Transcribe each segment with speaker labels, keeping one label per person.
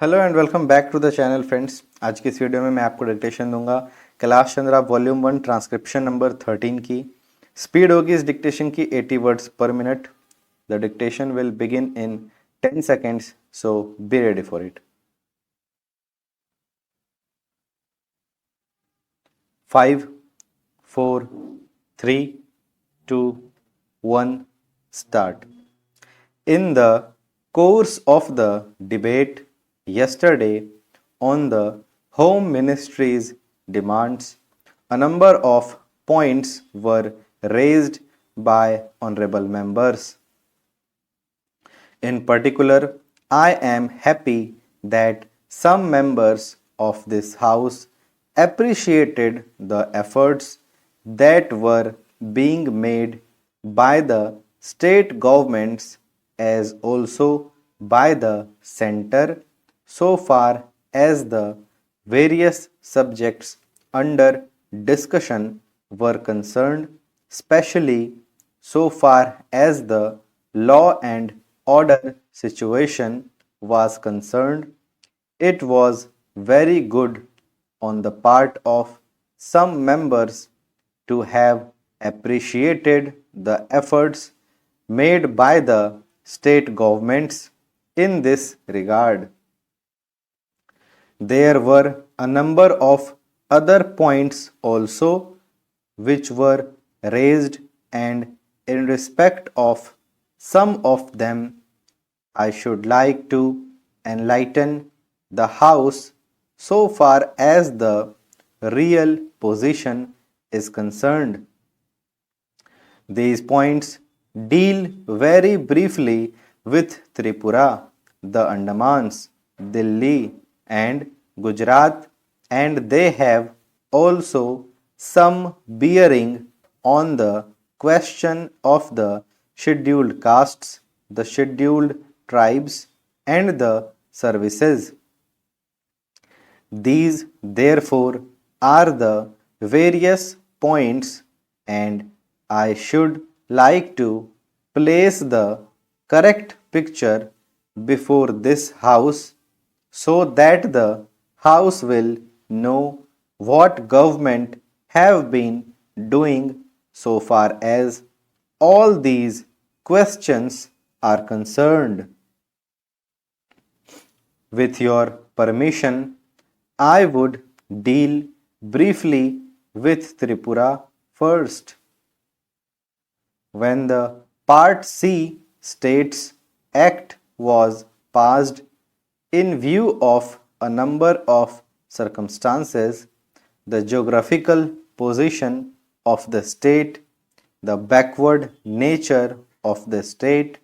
Speaker 1: Hello and welcome back to the channel friends. आज की इस वीडियो में मैं आपको डिक्टेशन दूंगा Kailash Chandra volume 1 transcription number 13 की। स्पीड होगी इस डिक्टेशन की 80 वर्ड्स पर minute. The dictation will begin in 10 seconds, so be ready for it. 5, 4, 3, 2, 1, start. In the course of the debate yesterday on the Home Ministry's demands, a number of points were raised by honorable members. In particular, I am happy that some members of this House appreciated the efforts that were being made by the state governments as also by the center so far as the various subjects under discussion were concerned, especially so far as the law and order situation was concerned. It was very good on the part of some members to have appreciated the efforts made by the state governments in this regard. There were a number of other points also which were raised, and in respect of some of them I should like to enlighten the House so far as the real position is concerned. These points deal very briefly with Tripura, the Andamans, Delhi, and Gujarat, and they have also some bearing on the question of the scheduled castes, the scheduled tribes, and the services. These, therefore, are the various points, and I should like to place the correct picture before this House so that the House will know what government have been doing so far as all these questions are concerned. With your permission, I would deal briefly with Tripura first. When the Part C states Act was passed in view of a number of circumstances, the geographical position of the state, the backward nature of the state,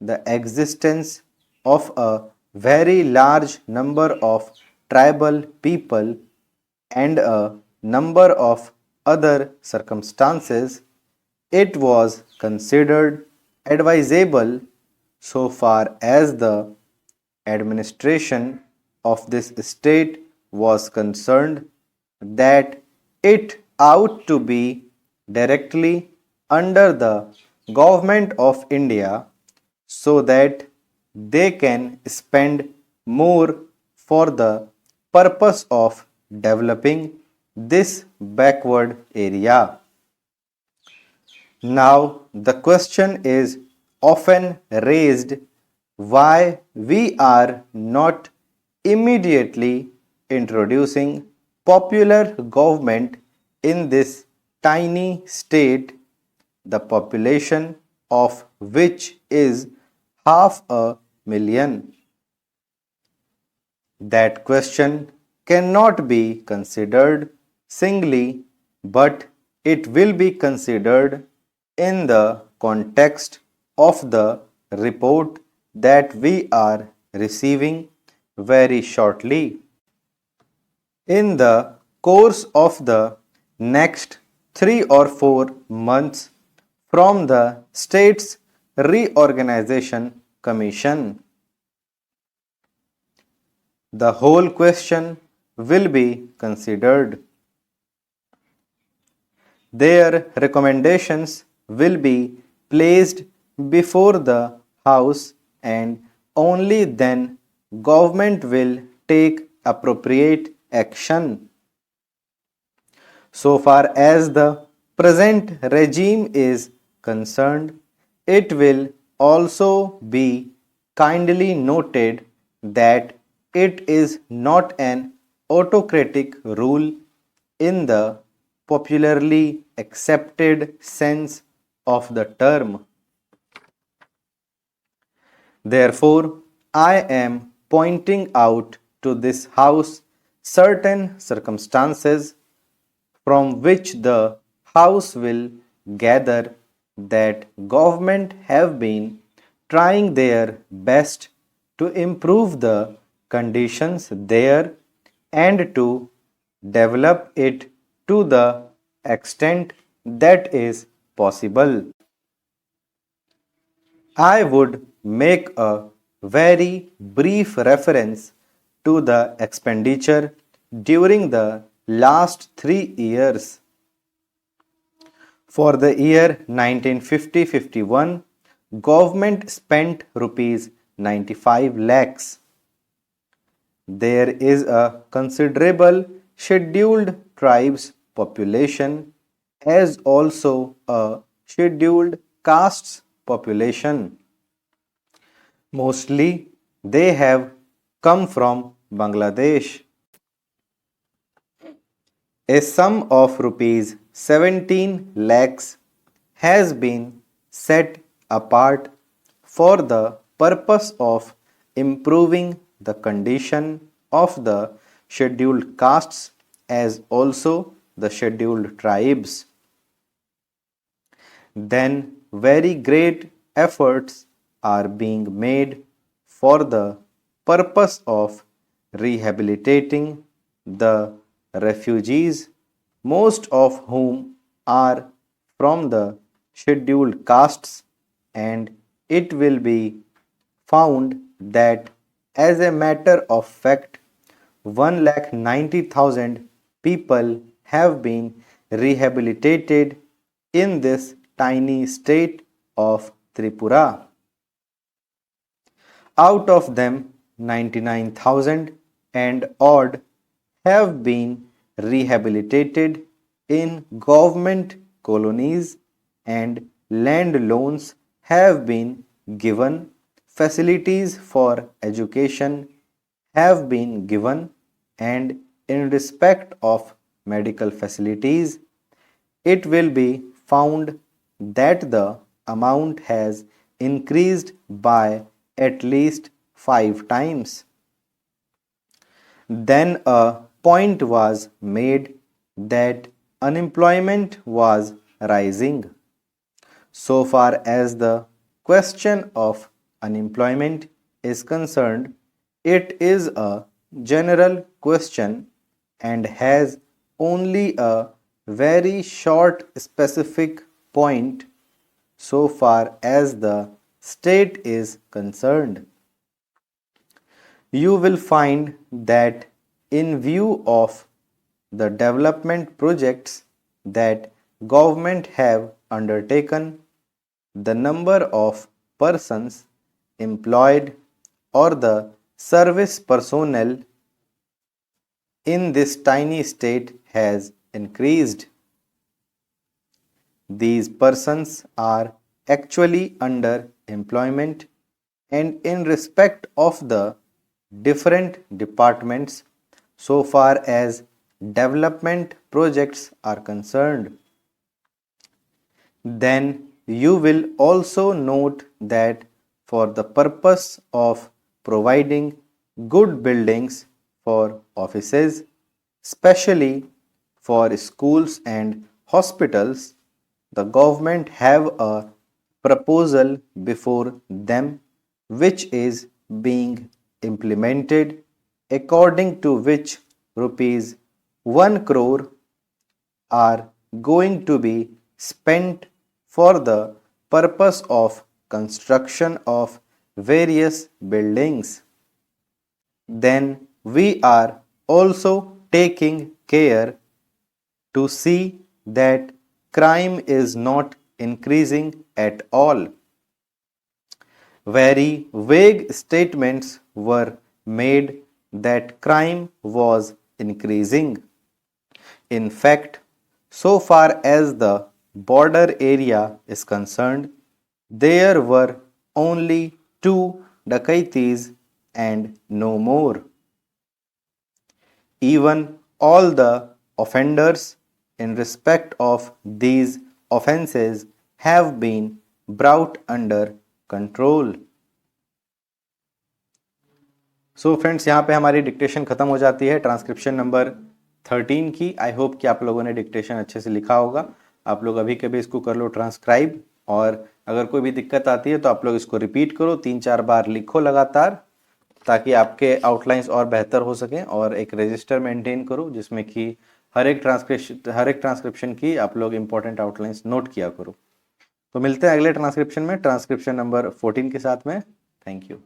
Speaker 1: the existence of a very large number of tribal people, and a number of other circumstances, it was considered advisable so far as the administration of this state was concerned that it ought to be directly under the government of India so that they can spend more for the purpose of developing this backward area. Now, the question is often raised why we are not immediately introducing popular government in this tiny state, the population of which is 500,000. That question cannot be considered singly, but it will be considered in the context of the report that we are receiving very shortly. In the course of the next 3 or 4 months from the state's reorganization commission, the whole question will be considered. Their recommendations will be placed before the House, and only then government will take appropriate action. So far as the present regime is concerned, it will also be kindly noted that it is not an autocratic rule in the popularly accepted sense of the term. Therefore, I am pointing out to this House certain circumstances from which the House will gather that government have been trying their best to improve the conditions there and to develop it to the extent that is possible. I would make a very brief reference to the expenditure during the last 3 years. For the year 1950-51, government spent rupees 95 lakhs. There is a considerable scheduled tribes population as also a scheduled castes population. Mostly they have come from Bangladesh. A sum of rupees 17 lakhs has been set apart for the purpose of improving the condition of the scheduled castes as also the scheduled tribes. Then very great efforts are being made for the purpose of rehabilitating the refugees, most of whom are from the scheduled castes, and it will be found that as a matter of fact 1,90,000 people have been rehabilitated in this tiny state of Tripura. Out of them, 99,000 and odd have been rehabilitated in government colonies and land loans have been given, facilities for education have been given, and in respect of medical facilities, it will be found that the amount has increased by at least 5 times. Then a point was made that unemployment was rising. So far as the question of unemployment is concerned, it is a general question and has only a very short specific point so far as the state is concerned. You will find that in view of the development projects that government have undertaken, the number of persons employed or the service personnel in this tiny state has increased. These persons are actually under employment, and in respect of the different departments so far as development projects are concerned. Then you will also note that for the purpose of providing good buildings for offices, especially for schools and hospitals, the government have a proposal before them which is being implemented, according to which rupees 1 crore are going to be spent for the purpose of construction of various buildings. Then we are also taking care to see that crime is not increasing at all. Very vague statements were made that crime was increasing. In fact, so far as the border area is concerned, there were only 2 dacoities and no more. Even all the offenders in respect of these offenses have been brought under control. So friends, यहाँ पे हमारी dictation खत्म हो जाती है transcription number 13 की। I hope कि आप लोगों ने डिक्टेशन अच्छे से लिखा होगा। आप लोग अभी कभी इसको कर लो ट्रांसक्राइब, और अगर कोई भी दिक्कत आती है तो आप लोग इसको रिपीट करो, 3-4 बार लिखो लगातार, ताकि आपके आउटलाइंस और बेहतर हो सकें। और एक रजिस्टर मेंटेन करो जिसमें कि हर एक ट्रांसक्रिप्शन की आप लोग इंपॉर्टेंट आउटलाइंस नोट किया करो। तो मिलते हैं अगले ट्रांसक्रिप्शन में, ट्रांसक्रिप्शन नंबर 14 के साथ में। Thank you.